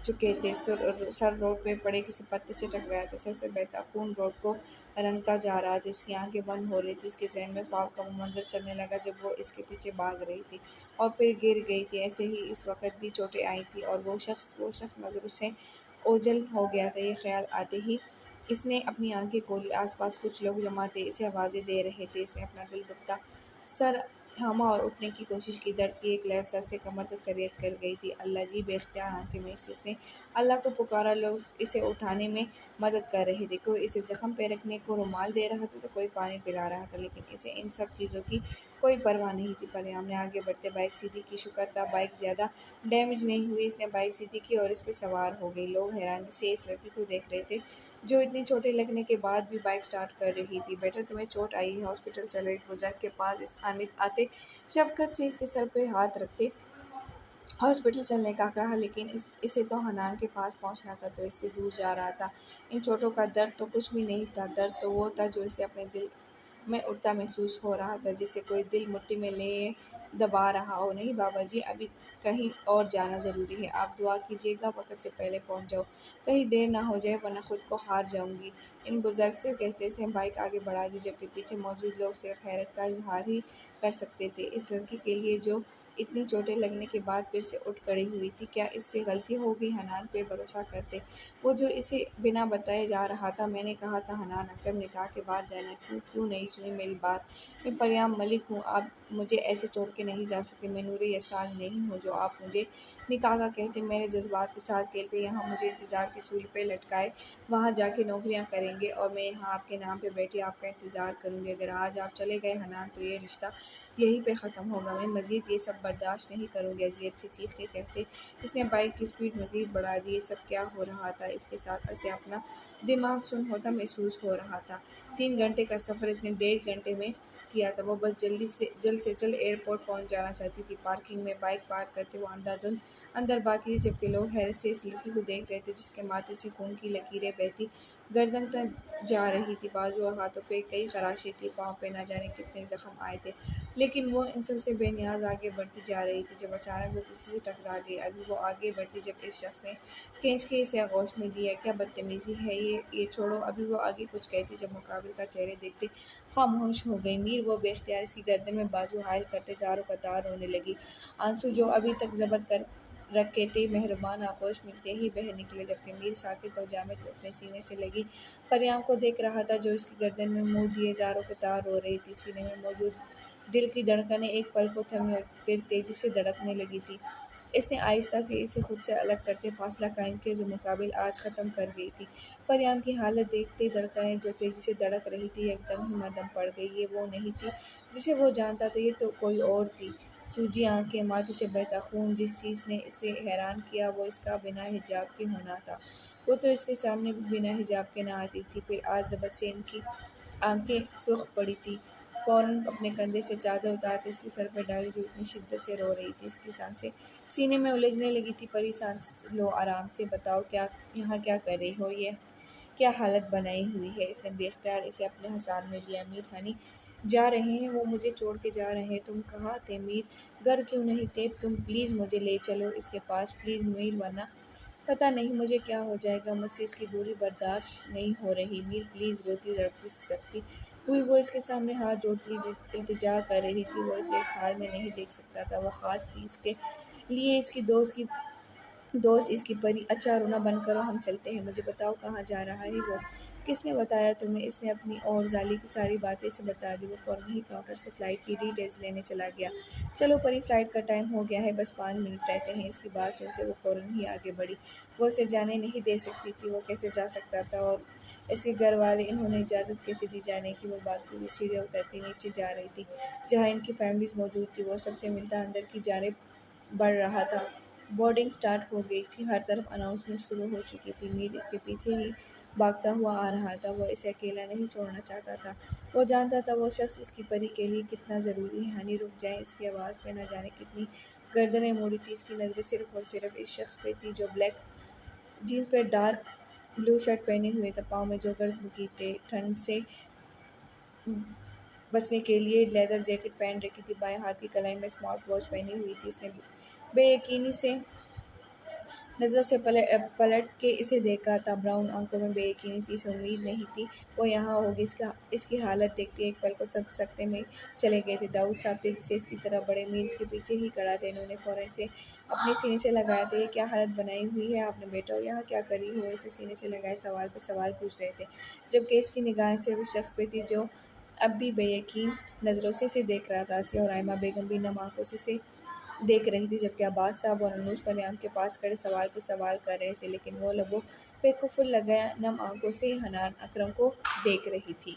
चुके थे। सर रोड पे पड़े किसी पत्ते से टकराया था। सर से बहता खून रोड को रंगता जा रहा था। इसकी आंखें बंद हो रही थी। इसके ज़हन में ख्वाब का वो मंजर चलने लगा जब वो इसके पीछे भाग रही थी और फिर गिर गई थी। ऐसे ही इस वक़्त भी चोटें आई थी और वो शख्स नज़रों से ओझल हो गया था। ये ख़्याल आते ही इसने अपनी आंखें खोली। आस-पास कुछ लोग जमा थे, इसे आवाज़ें दे रहे थे। इसने अपना दिल दुखता सर थामा और उठने की कोशिश की। दर्द की एक लहर सर से कमर तक सरियत कर गई थी। अल्लाह जी! बेख्तियार आँखें में इसने अल्लाह को पुकारा। लोग इसे उठाने में मदद कर रहे थे। कोई इसे ज़ख्म पे रखने को रुमाल दे रहा था तो कोई पानी पिला रहा था, लेकिन इसे इन सब चीज़ों की कोई परवाह नहीं थी। परिणाम ने आगे बढ़ते बाइक सीधी की। शुक्र था बाइक ज़्यादा डैमेज नहीं हुई। इसने बाइक सीधी की और इस पे सवार हो गई। लोग हैरानी से इस लड़की को देख रहे थे जो इतनी चोटें लगने के बाद भी बाइक स्टार्ट कर रही थी। बेटा, तुम्हें चोट आई है, हॉस्पिटल चलो। एक बुजुर्ग के पास इस आते शफ़क़त से इसके सर पे हाथ रखते हॉस्पिटल चलने का कहा, लेकिन इसे तो हनान के पास पहुंचना था, तो इससे दूर जा रहा था। इन चोटों का दर्द तो कुछ भी नहीं था। दर्द तो वो था जो इसे अपने दिल में उठता महसूस हो रहा था, जैसे कोई दिल मुट्ठी में लिए दबा रहा हो। नहीं बाबा जी, अभी कहीं और जाना ज़रूरी है, आप दुआ कीजिएगा वक़्त से पहले पहुंच जाओ, कहीं देर ना हो जाए वरना खुद को हार जाऊंगी। इन बुज़ुर्ग से कहते इसने बाइक आगे बढ़ा दी, जबकि पीछे मौजूद लोग सिर्फ हैरत का इजहार ही कर सकते थे इस लड़की के लिए जो इतनी चोटें लगने के बाद फिर से उठ खड़ी हुई थी। क्या इससे गलती हो गई? हनान पे भरोसा करते वो जो इसे बिना बताए जा रहा था। मैंने कहा था हनान अकरम निकाह के बाद जाना, क्यों क्यों नहीं सुनी मेरी बात? मैं परियाम मलिक हूँ, आप मुझे ऐसे छोड़ के नहीं जा सकते। मैं नूरे यसार नहीं हूँ जो आप मुझे निकाह का कहते। मेरे जज्बात के साथ खेलते, यहाँ मुझे इंतज़ार की सूली पे लटकाए, वहाँ जाके नौकरियाँ करेंगे और मैं यहाँ आपके नाम पे बैठी आपका इंतज़ार करूँगी। अगर आज आप चले गए हनान तो ये रिश्ता यहीं पे ख़त्म होगा। मैं मज़ीद ये सब बर्दाश्त नहीं करूँगी। अज़ियत से चीख के कहते इसने बाइक की स्पीड मज़ीद बढ़ा दी। ये सब क्या हो रहा था इसके साथ? इसे अपना दिमाग सुन होता महसूस हो रहा था। 3 घंटे का सफ़र इसने 1.5 घंटे में किया था। वो बस जल्द से जल्द एयरपोर्ट पहुंच जाना चाहती थी। पार्किंग में बाइक पार्क करते वो अंधाधुंध अंदर बाकी थी, जबकि लोग हैरत से इस लड़की को देख रहे थे जिसके माथे से खून की लकीरें बहती गर्दन तक जा रही थी। बाजू और हाथों पे कई खराशें थी, पाँव पे ना जाने कितने जख्म आए थे, लेकिन वो इन सब से बेनियाज आगे बढ़ती जा रही थी जब अचानक वो किसी से टकरा गई। अभी वो आगे बढ़ती जब इस शख्स ने खींच के इसे आगोश में लिया। क्या बदतमीजी है ये छोड़ो। अभी वो आगे कुछ कहती जब मुकाबिल का चेहरे देखते खामोश हो गई। मीर वो बेख्तियार इसकी गर्दन में बाजू हायल करते जारो कतार रोने लगी। आंसू जो अभी तक जब्त कर रखे थे मेहरबान आगोश मिलते ही बह निकले, जबकि मीर साकित और जामिद अपने सीने से लगी परियां को देख रहा था जो इसकी गर्दन में मुंह दिए जारो कतार रो रही थी। सीने में मौजूद दिल की धड़कनें एक पल को थमी और फिर तेजी से धड़कने लगी थी। इसने आहिस्ता से इसे खुद से अलग करते फासला कायम किया जो मुकाबिल आज ख़त्म कर गई थी। परियां की हालत देखते ही धड़कनें जो तेज़ी से धड़क रही थी एकदम ही मदम पड़ गई। ये वो नहीं थी जिसे वो जानता था, ये तो कोई और थी। सूजी आंखें, माथे से बहता खून। जिस चीज़ ने इसे हैरान किया वो इसका बिना हिजाब के होना था। वो तो इसके सामने भी बिना हिजाब के ना आती थी, फिर आज ज़बत से इनकी आंखें सुर्ख पड़ी थी। फ़ौरन अपने कंधे से चादर उतार कर इसके सर पर डाली जो इतनी शिद्दत से रो रही थी। इसकी सांसें सीने में उलझने लगी थी। परी सांस लो आराम से, बताओ क्या यहाँ क्या कर रही हो, ये क्या हालत बनाई हुई है? इसने बेख्तियार इसे अपने हसार में लिया। मीर हनी जा रहे हैं, वो मुझे छोड़ के जा रहे हैं। तुम कहाँ थे मीर? घर क्यों नहीं थे तुम? प्लीज़ मुझे ले चलो इसके पास, प्लीज़ मीर, वरना पता नहीं मुझे क्या हो जाएगा। मुझसे इसकी दूरी बर्दाश्त नहीं हो रही मीर, प्लीज़। रोती तड़पती सिसकती हुई वो इसके सामने हाथ जोड़ती इल्तिजा कर रही थी। वो इसे इस हाल में नहीं देख सकता था। वो ख़ास थी इसके लिए, इसकी दोस्त इसकी परी। अच्छा रोना बंद करो, हम चलते हैं। मुझे बताओ कहाँ जा रहा है वो? किसने बताया तुम्हें? इसने अपनी और जाली की सारी बातें इसे बता दी। वो फ़ौरन ही काउंटर से फ़्लाइट की डिटेल्स लेने चला गया। चलो परी, फ़्लाइट का टाइम हो गया है, बस 5 मिनट रहते हैं। इसकी बात सुनकर वो फ़ौरन ही आगे बढ़ी। वो इसे जाने नहीं दे सकती थी। वो कैसे जा सकता था? और इसके घर वाले, इन्होंने इजाज़त कैसे दी जाने की? वो भागती हुई सीढ़ियाँ उतरती नीचे जा रही थी जहाँ इनकी फैमिलीज़ मौजूद थी। वो सबसे मिलता अंदर की जानिब बढ़ रहा था। बोर्डिंग स्टार्ट हो गई थी, हर तरफ अनाउंसमेंट शुरू हो चुकी थी। मीर इसके पीछे ही भागता हुआ आ रहा था। वो इसे अकेला नहीं छोड़ना चाहता था। वो जानता था वो शख्स इसकी परी के लिए कितना ज़रूरी है। हनी रुक जाए, इसकी आवाज़ पे न जाने कितनी गर्दनें मुड़ी थी। इसकी नज़रें सिर्फ और सिर्फ इस शख्स पे थी जो ब्लैक जीन्स पे डार्क ब्लू शर्ट पहने हुए था, पाँव में जॉगर्स बुकी थे, ठंड से बचने के लिए लेदर जैकेट पहन रखी थी, बाएं हाथ की कलाई में स्मार्ट वॉच पहनी हुई थी। इसने बेयकीनी से नज़रों से पलट के इसे देखा था। ब्राउन आंखों में बेयकीनी थी। इसे उम्मीद नहीं थी वो यहाँ होगी। इसकी हालत देखते एक पल को सब सकते में चले गए थे। दाऊद साहब तेजी से इसकी तरफ बड़े। मीर इसके पीछे ही खड़ा थे। इन्होंने फ़ौरन से अपने सीने से लगाया था। ये क्या हालत बनाई हुई है आपने बेटा, और यहाँ क्या करी हो? इसे सीने से लगाए सवाल पर सवाल पूछ रहे थे, जबकि इसकी निगाहें सिर्फ इस शख्स पे थी जो अब भी बेयकीन नज़रों से इसे देख रहा था। आसिया और आयमा बेगम भी नम आंखों से इसे देख रही थी, जबकि अब्बास साहब और अनुज परियां के पास खड़े सवाल पे सवाल कर रहे थे, लेकिन वो लबों पे कुफल लगाए नम आंखों से हनान अकरम को देख रही थी।